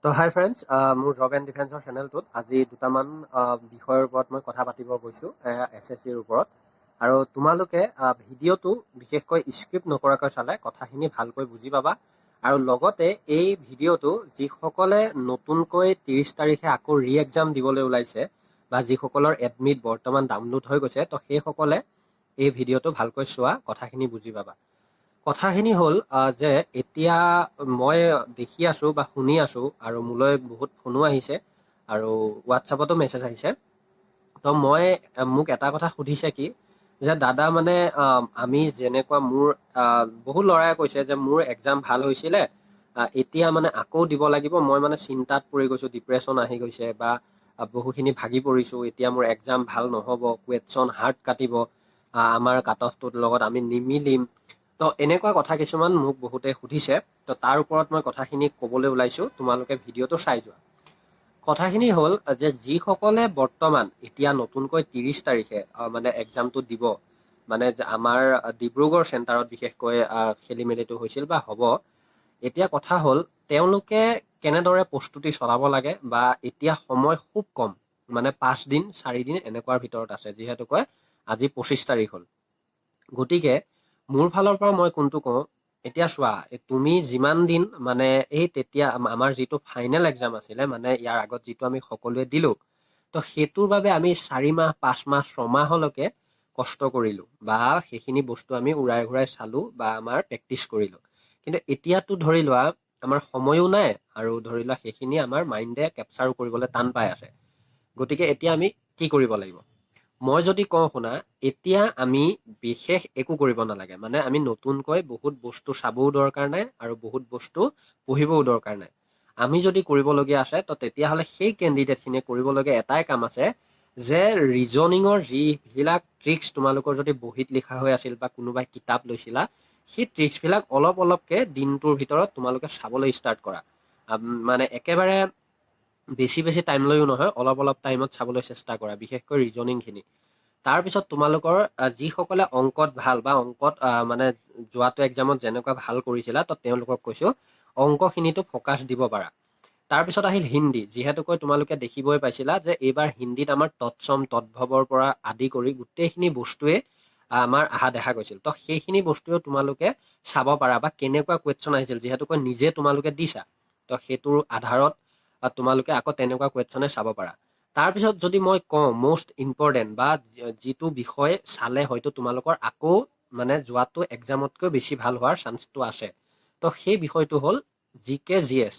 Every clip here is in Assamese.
তো হাই ফ্ৰেণ্ডছ, মোৰ জব এণ্ড ডিফেন্সৰ চেনেলটোত আজি দুটামান বিষয়ৰ ওপৰত মই কথা পাতিব গৈছোঁ SSCৰ ওপৰত। আৰু তোমালোকে ভিডিঅ'টো বিশেষকৈ স্ক্ৰিপ্ট নকৰাকৈ চালে কথাখিনি ভালকৈ বুজি পাবা। আৰু লগতে এই ভিডিঅ'টো যিসকলে নতুনকৈ 30 তাৰিখে আকৌ ৰি এক্সাম দিবলৈ ওলাইছে বা যিসকলৰ এডমিট বৰ্তমান ডাউনলোড হৈ গৈছে, তো সেইসকলে এই ভিডিঅ'টো ভালকৈ চোৱা, কথাখিনি বুজি পাবা। কথাখিনি হ'ল যে এতিয়া মই দেখি আছোঁ বা শুনি আছোঁ আৰু মোলৈ বহুত ফোনো আহিছে আৰু হোৱাটছআপতো মেছেজ আহিছে। তো মোক এটা কথা সুধিছে কি যে দাদা, মানে আমি যেনেকুৱা বহুত ল'ৰাই কৈছে যে মোৰ এক্সাম ভাল হৈছিলে, এতিয়া মানে আকৌ দিব লাগিব, মই মানে চিন্তাত পৰি গৈছোঁ, ডিপ্ৰেশ্যন আহি গৈছে বা বহুখিনি ভাগি পৰিছোঁ, এতিয়া মোৰ এক্সাম ভাল নহ'ব, কুৱেশ্যন হাৰ্ড কাটিব, আমাৰ কাট অফটোৰ লগত আমি নিমিলিম। তো এনেকুৱা কথা কিছুমান মোক বহুতে সুধিছে। তো তাৰ ওপৰত মই কথাখিনি ক'বলৈ ওলাইছোঁ, তোমালোকে ভিডিঅ'টো চাই যোৱা। কথাখিনি হ'ল যে যিসকলে বৰ্তমান এতিয়া নতুনকৈ 30 তাৰিখে মানে এক্সামটো দিব, মানে আমাৰ ডিব্ৰুগড় চেণ্টাৰত বিশেষকৈ খেলি মেলিটো হৈছিল বা হ'ব। এতিয়া কথা হ'ল তেওঁলোকে কেনেদৰে প্ৰস্তুতি চলাব লাগে, বা এতিয়া সময় খুব কম, মানে 5 দিন 4 দিন এনেকুৱাৰ ভিতৰত আছে, যিহেতুকৈ আজি 25 তাৰিখ হ'ল। গতিকে মোৰ ফালৰ পৰা মই কোনটো কওঁ, এতিয়া চোৱা, তুমি যিমান দিন মানে তেতিয়া আমাৰ যিটো ফাইনেল এক্সাম আছিলে, মানে ইয়াৰ আগত যিটো আমি সকলোৱে দিলোঁ, তো সেইটোৰ বাবে আমি 4 মাহ 5 মাহ 6 মাহলৈকে কষ্ট কৰিলোঁ বা সেইখিনি বস্তু আমি উৰাই ঘূৰাই চালোঁ বা আমাৰ প্ৰেক্টিচ কৰিলোঁ। কিন্তু এতিয়াতো ধৰি লোৱা আমাৰ সময়ো নাই, আৰু ধৰি লোৱা সেইখিনি আমাৰ মাইণ্ডে কেপচাৰো কৰিবলৈ টান পাই আছে। গতিকে এতিয়া আমি কি কৰিব লাগিব? মই যদি কওঁ শুনা, এতিয়া আমি বিশেষ একো কৰিব নালাগে। মানে আমি নতুনকৈ বহুত বস্তু চাবও দৰকাৰ নাই আৰু বহুত বস্তু পঢ়িবও দৰকাৰ নাই। আমি যদি কৰিবলগীয়া আছে, তো তেতিয়াহ'লে সেই কেণ্ডিডেটখিনিয়ে কৰিবলগীয়া এটাই কাম আছে যে ৰিজনিঙৰ যিবিলাক ট্ৰিক্স তোমালোকৰ যদি বহীত লিখা হৈ আছিল বা কোনোবাই কিতাপ লৈছিলা, সেই ট্ৰিক্সবিলাক অলপ অলপকৈ দিনটোৰ ভিতৰত তোমালোকে চাবলৈ ষ্টাৰ্ট কৰা। মানে একেবাৰে বেছি টাইম লৈও নহয়, অলপ অলপ টাইমত চাবলৈ চেষ্টা কৰা, বিশেষকৈ ৰিজনিংখিনি। তাৰপিছত তোমালোকৰ যিসকলে অংকত ভাল বা অংকত মানে যোৱাটো এক্সামত যেনেকুৱা ভাল কৰিছিলা, তো তেওঁলোকক কৈছোঁ অংকখিনিতো ফ'কাছ দিব পাৰা। তাৰপিছত আহিল হিন্দী। যিহেতুকৈ তোমালোকে দেখিবই পাইছিলা যে এইবাৰ হিন্দীত আমাৰ তৎসম তদ্ভৱৰ পৰা আদি কৰি গোটেইখিনি বস্তুৱে আমাৰ অহা দেখা গৈছিল। তো সেইখিনি বস্তুৱেও তোমালোকে চাব পাৰা বা কেনেকুৱা কুৱেশ্যন আহিছিল, যিহেতুকৈ নিজে তোমালোকে দিছা, তো সেইটোৰ আধাৰত তোমালোকে আকৌ তেনেকুৱা কুৱেশ্যনে চাব পাৰা। তাৰপিছত যদি মই কওঁ মষ্ট ইম্পৰ্টেণ্ট বা যিটো বিষয় চালে হয়তো তোমালোকৰ আকৌ মানে যোৱাটো এক্সামতকৈ বেছি ভাল হোৱাৰ চান্সটো আছে, তো সেই বিষয়টো হ'ল GK GS।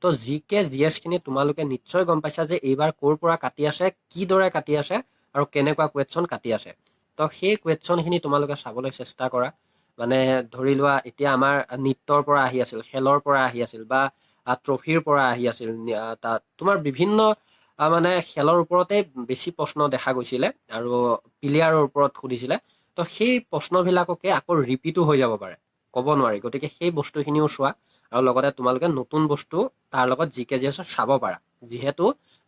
তো GK GS খিনি তোমালোকে নিশ্চয় গম পাইছা যে এইবাৰ ক'ৰ পৰা কাটি আছে, কিদৰে কাটি আছে আৰু কেনেকুৱা কুৱেশ্যন কাটি আছে। তো সেই কুৱেশ্যনখিনি তোমালোকে চাবলৈ চেষ্টা কৰা। মানে ধৰি লোৱা এতিয়া আমাৰ নৃত্যৰ পৰা আহি আছিল, খেলৰ পৰা আহি আছিল বা ট্ৰফিৰ পৰা আহি আছিল, তাত তোমাৰ বিভিন্ন মানে খেলৰ ওপৰতে বেছি প্ৰশ্ন দেখা গৈছিলে আৰু প্লেয়াৰৰ ওপৰত সুধিছিলে। তো সেই প্ৰশ্নবিলাককে আকৌ ৰিপিটো হৈ যাব পাৰে, ক'ব নোৱাৰি। গতিকে সেই বস্তুখিনিও চোৱা, আৰু লগতে তোমালোকে নতুন বস্তু তাৰ লগত GK GS চাব পাৰা। যিহেতু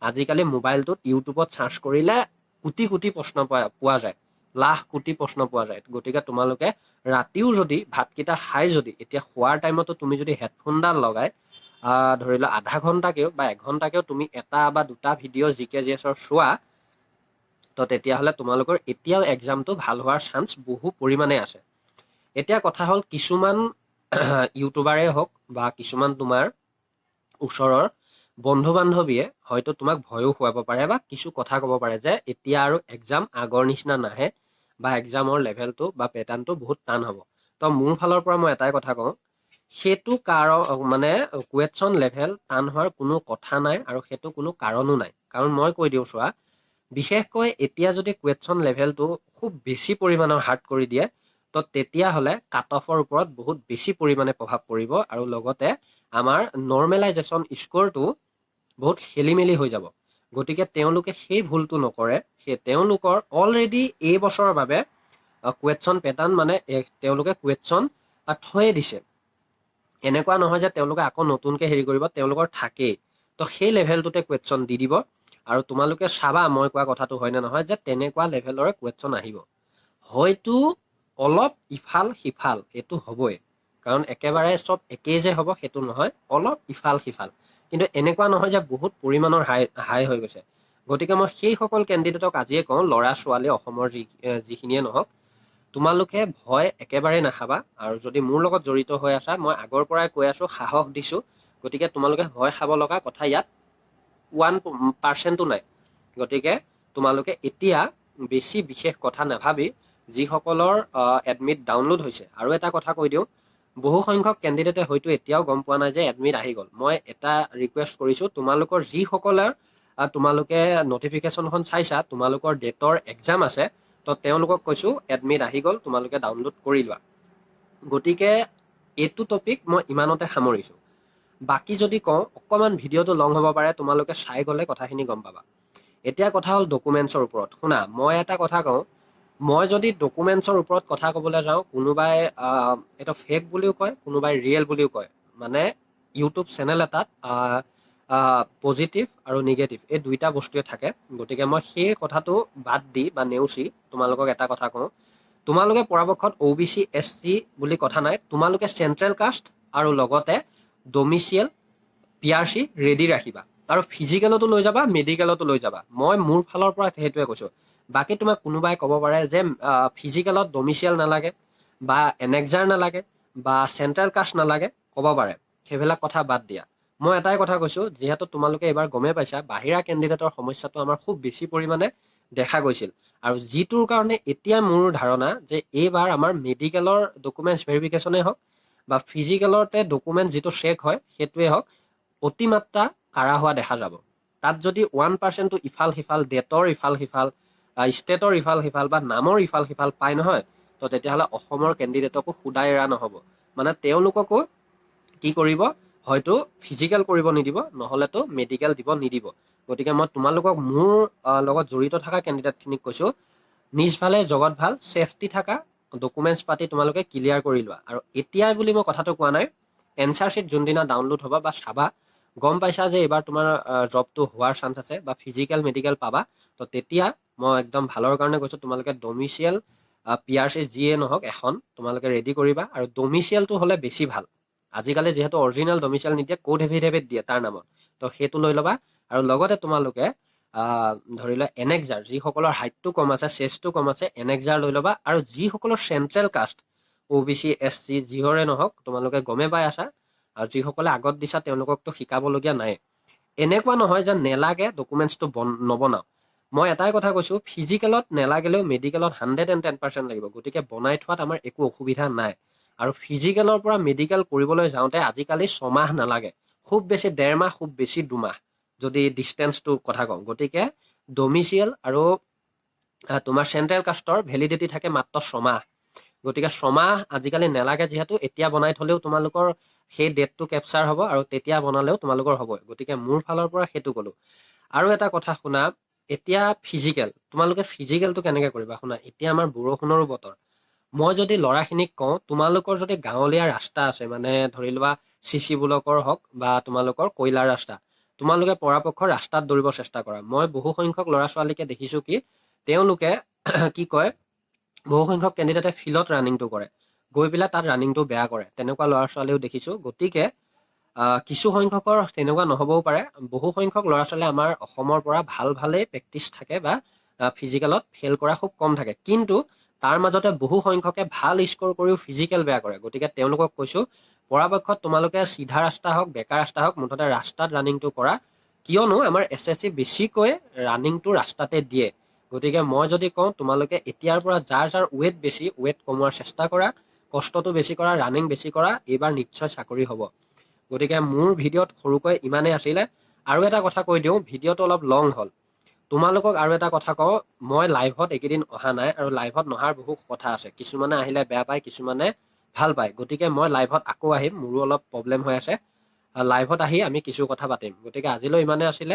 আজিকালি মোবাইলটোত ইউটিউবত চাৰ্চ কৰিলে কোটি কোটি প্ৰশ্ন পোৱা যায়, লাখ কোটি প্ৰশ্ন পোৱা যায়। গতিকে তোমালোকে ৰাতিও যদি ভাতকেইটা খাই যদি এতিয়া শোৱাৰ টাইমতো তুমি যদি হেডফোনডাল লগাই ধৰি লোৱা আধা ঘণ্টাকেও বা 1 ঘণ্টাকেও তুমি এটা বা দুটা ভিডিঅ' GK GS চোৱা, তো তেতিয়াহ'লে তোমালোকৰ এতিয়াও এক্সামটো ভাল হোৱাৰ চান্স বহু পৰিমাণে আছে। এতিয়া কথা হ'ল কিছুমান ইউটিউবাৰে হওক বা কিছুমান তোমাৰ ওচৰৰ বন্ধু বান্ধৱীয়ে হয়তো তোমাক ভয়ো খুৱাব পাৰে বা কিছু কথা ক'ব পাৰে যে এতিয়া আৰু এক্সাম আগৰ নিচিনা নাহে বা এক্সামৰ লেভেলটো বা পেটাৰ্ণটো বহুত টান হ'ব। তো মোৰ ফালৰ পৰা মই এটাই কথা কওঁ, সেইটো মানে কুৱেশ্যন লেভেল টান হোৱাৰ কোনো কথা নাই আৰু সেইটো কোনো কাৰণো নাই। কাৰণ মই কৈ দিওঁ চোৱা, বিশেষকৈ এতিয়া যদি কুৱেশ্যন লেভেলটো খুব বেছি পৰিমাণৰ হাৰ্ড কৰি দিয়ে, তো তেতিয়াহ'লে কাট অফৰ ওপৰত বহুত বেছি পৰিমাণে প্ৰভাৱ পৰিব আৰু লগতে আমাৰ নৰ্মেলাইজেশ্যন স্ক'ৰটো বহুত খেলি মেলি হৈ যাব। গতিকে তেওঁলোকে সেই ভুলটো নকৰে। তেওঁলোকৰ অলৰেডি এই বছৰৰ বাবে কুৱেশ্যন পেটাৰ্ণ মানে তেওঁলোকে কুৱেশ্যন থৈয়ে দিছে। এনেকুৱা নহয় যে তেওঁলোকে আকৌ নতুনকৈ হেৰি কৰিব, তেওঁলোকৰ থাকেই। তো সেই লেভেলটোতে কুৱেশ্যন দি দিব আৰু তোমালোকে চাবা মই কোৱা কথাটো হয়নে নহয়, যে তেনেকুৱা লেভেলৰে কুৱেশ্যন আহিব। হয়তো অলপ ইফাল সিফাল এইটো হ'বই, কাৰণ একেবাৰে চব একেই যে হ'ব সেইটো নহয়, অলপ ইফাল সিফাল। কিন্তু এনেকুৱা নহয় যে বহুত পৰিমাণৰ হাই হৈ গৈছে। গতিকে মই সেইসকল কেণ্ডিডেটক আজিয়ে কওঁ, ল'ৰা ছোৱালী অসমৰ যিখিনিয়ে নহওক, তোমালোকে ভয় একেবাৰে নাখাবা। আৰু যদি মোৰ লগত জড়িত হৈ আছা, মই আগৰ পৰাই কৈ আছো, সাহস দিছো। গতিকে তোমালোকে ভয় খাব লগা কথা ইয়াত 1% নাই। গতিকে তোমালোকে এতিয়া বেছি বিশেষ কথা নাভাবি যিসকলৰ এডমিট ডাউনলোড হৈছে, আৰু এটা কথা কৈ দিওঁ, বহু সংখ্যক কেণ্ডিডেটে হয়তো এতিয়াও গম পোৱা নাই যে এডমিট আহি গ'ল। মই এটা ৰিকুৱেষ্ট কৰিছো, তোমালোকৰ যিসকলৰ তোমালোকে নটিফিকেশ্যনখন চাইছা, তোমালোকৰ ডেটৰ এক্সাম আছে, তো তেওঁলোকক কৈছো এডমিট আহি গ'ল, তোমালোকে ডাউনলোড কৰি লোৱা। গতিকে এইটো টপিক মই ইমানতে সামৰিছো। বাকী যদি কওঁ, অকণমান ভিডিঅ'টো লং হ'ব পাৰে, তোমালোকে চাই গ'লে কথাখিনি গম পাবা। এতিয়া কথা হ'ল ডকুমেণ্টছৰ ওপৰত। শুনা, মই এটা কথা কওঁ, মই যদি ডকুমেণ্টছৰ ওপৰত কথা ক'বলৈ যাওঁ, কোনোবাই এইটো ফেক বুলিও কয়, কোনোবাই ৰিয়েল বুলিও কয়। মানে ইউটিউব চেনেল এটাত পজিটিভ আৰু নিগেটিভ এই দুইটা বস্তুৱে থাকে। গতিকে মই সেই কথাটো বাদ দি বা নেওচি তোমালোকক এটা কথা কওঁ, তোমালোকে পৰাপক্ষত OBC SC বুলি কথা নাই, তোমালোকে চেণ্ট্ৰেল কাষ্ট আৰু লগতে ডমিচিয়েল PRC ৰেডি ৰাখিবা। আৰু ফিজিকেলতো লৈ যাবা, মেডিকেলতো লৈ যাবা। মই মোৰ ফালৰ পৰা সেইটোৱে কৈছো। বাকী তোমাক কোনোবাই ক'ব পাৰে যে ফিজিকেলত ডমিচিয়েল নালাগে, বা এনেক্সাৰ নালাগে, বা চেণ্ট্ৰেল কাষ্ট নালাগে, ক'ব পাৰে। সেইবিলাক কথা বাদ দিয়া। মই এটাই কথা কৈছো, যিহেতু তোমালোকে এইবাৰ গমেই পাইছা, বাহিৰা কেণ্ডিডেটৰ সমস্যাটো আমাৰ খুব বেছি পৰিমাণে দেখা গৈছিল। আৰু যিটোৰ কাৰণে এতিয়া মোৰ ধাৰণা যে এইবাৰ আমাৰ মেডিকেলৰ ডকুমেণ্টছ ভেৰিফিকেশ্যনেই হওক বা ফিজিকেলতে ডকুমেণ্ট যিটো চেক হয় সেইটোৱে হওক, অতিমাত্ৰা কাঢ়া হোৱা দেখা যাব। তাত যদি 1%টো ইফাল সিফাল, ডেটৰ ইফাল সিফাল, ষ্টেটৰ ইফাল সিফাল বা নামৰ ইফাল সিফাল পায় নহয়, তো তেতিয়াহ'লে অসমৰ কেণ্ডিডেটকো সুদাই এৰা নহ'ব। মানে তেওঁলোককো কি কৰিব, হয়তো ফিজিকেল কৰিব নিদিব, নহ'লেতো মেডিকেল দিব নিদিব। গতিকে মই তোমালোকক মোৰ লগত জড়িত থকা কেণ্ডিডেটখিনিক কৈছো, নিজফালে জগত ভাল, ছেফটি থকা ডকুমেণ্টছ পাতি তোমালোকে ক্লিয়াৰ কৰি লোৱা। আৰু এতিয়াই বুলি মই কথাটো কোৱা নাই, এনচাৰ শ্বীট যোনদিনা ডাউনলোড হ'ব বা চাবা, গম পাইছা যে এইবাৰ তোমাৰ জবটো হোৱাৰ চান্স আছে বা ফিজিকেল মেডিকেল পাবা, তো তেতিয়া মই একদম ভালৰ কাৰণে কৈছো, তোমালোকে ডমিচিয়েল PRC যিয়ে নহওক এখন তোমালোকে ৰেডি কৰিবা। আৰু ডমিচিয়েলটো হ'লে বেছি ভাল। আজিকালি যিহেতু অৰিজিনেল ডমিচিয়েল নিদিয়ে, কোড এফিডেভিট দিয়ে তাৰ নামত, তো সেইটো লৈ ল'বা। আৰু লগতে তোমালোকে ধৰি লোৱা এনেক্সাৰ, যিসকলৰ হাইটটো কম আছে, চেষ্টটো কম আছে, এনেক্সাৰ লৈ ল'বা। আৰু যিসকলৰ চেণ্ট্ৰেল কাষ্ট OBC SC যিহৰে নহওক, তোমালোকে গমে পাই আছা, আৰু যিসকলে আগত দিছা তেওঁলোককতো শিকাবলগীয়া নাই। এনেকুৱা নহয় যে নেলাগে ডকুমেণ্টছটো নবনাও। মই এটাই কথা কৈছো, ফিজিকেলত নেলাগিলেও মেডিকেলত 110% লাগিব। গতিকে বনাই থোৱাত আমাৰ একো অসুবিধা নাই। আৰু ফিজিকেলৰ পৰা মেডিকেল কৰিবলৈ যাওঁতে আজিকালি 6 মাহ নালাগে, খুব বেছি 1.5 মাহ, খুব বেছি 2 মাহ, যদি ডিষ্টেঞ্চটো কথা কওঁ। গতিকে ডমিচিয়েল আৰু তোমাৰ চেণ্ট্ৰেল কাষ্টৰ ভেলিডিটি থাকে মাত্ৰ 6 মাহ। গতিকে 6 মাহ আজিকালি নেলাগে, যিহেতু এতিয়া বনাই থলেও তোমালোকৰ সেই ডেটটো কেপচাৰ হ'ব, আৰু তেতিয়া বনালেও তোমালোকৰ হ'ব। গতিকে মোৰ ফালৰ পৰা সেইটো ক'লো। আৰু এটা কথা শুনা, এতিয়া ফিজিকেল, তোমালোকে ফিজিকেলটো কেনেকে কৰিবা শুনা। এতিয়া আমাৰ বৰষুণৰো বতৰ। মই যদি ল'ৰাখিনিক কওঁ, তোমালোকৰ যদি গাঁৱলীয়া ৰাস্তা আছে, মানে ধৰি লোৱা CC ব্লকৰ হওক বা তোমালোকৰ কয়লাৰ ৰাস্তা, তোমালোকে পৰাপক্ষত ৰাস্তাত দৌৰিব চেষ্টা কৰা। মই বহু সংখ্যক ল'ৰা ছোৱালীকে দেখিছো কি তেওঁলোকে কি কয়, বহু সংখ্যক কেণ্ডিডেটে ফিল্ডত ৰানিংটো কৰে, গৈ পেলাই তাত ৰানিংটো বেয়া কৰে। তেনেকুৱা ল'ৰা ছোৱালীও দেখিছো। গতিকে কিছু সংখ্যকৰ তেনেকুৱা নহ'বও পাৰে। বহু সংখ্যক ল'ৰা ছোৱালী আমাৰ অসমৰ পৰা ভালেই প্ৰেক্টিচ থাকে বা ফিজিকেলত ফেইল কৰা খুব কম থাকে। কিন্তু তাৰ মাজতে বহু সংখ্যকে ভাল স্ক'ৰ কৰিও ফিজিকেল বেয়া কৰে। গতিকে তেওঁলোকক কৈছো, পৰাপক্ষত তোমালোকে চিধা ৰাস্তা হওক, বেকা ৰাস্তা হওক, মুঠতে ৰাস্তাত ৰানিংটো কৰা। কিয়নো আমাৰ SSC বেছিকৈ ৰানিংটো ৰাস্তাতে দিয়ে। গতিকে মই যদি কওঁ, তোমালোকে এতিয়াৰ পৰা যাৰ যাৰ ৱেইট বেছি, ৱেইট কমোৱাৰ চেষ্টা কৰা, কষ্টটো বেছি কৰা, ৰানিং বেছি কৰা, এইবাৰ নিশ্চয় চাকৰি হ'ব। গতিকে মোৰ ভিডিঅ'ত সৰুকৈ ইমানেই আছিলে। আৰু এটা কথা কৈ দিওঁ, ভিডিঅ'টো অলপ লং হ'ল। তোমালোকক আৰু এটা কথা কওঁ, মই লাইভত এইকেইদিন অহা নাই, আৰু লাইভত নহাৰ বহু কথা আছে। কিছুমানে আহিলে বেয়া পায়, কিছুমানে ভাল পায়। গতিকে মই লাইভত আকৌ আহিম, মোৰো অলপ প্ৰব্লেম হৈ আছে। লাইভত আহি আমি কিছু কথা পাতিম। গতিকে আজিলৈ ইমানে আছিলে।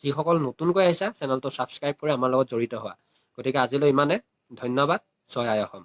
যিসকল নতুনকৈ আহিছা, চেনেলটো ছাবস্ক্ৰাইব কৰি আমাৰ লগত জড়িত হোৱা। গতিকে আজিলৈ ইমানে। ধন্যবাদ। জয় আই অসম।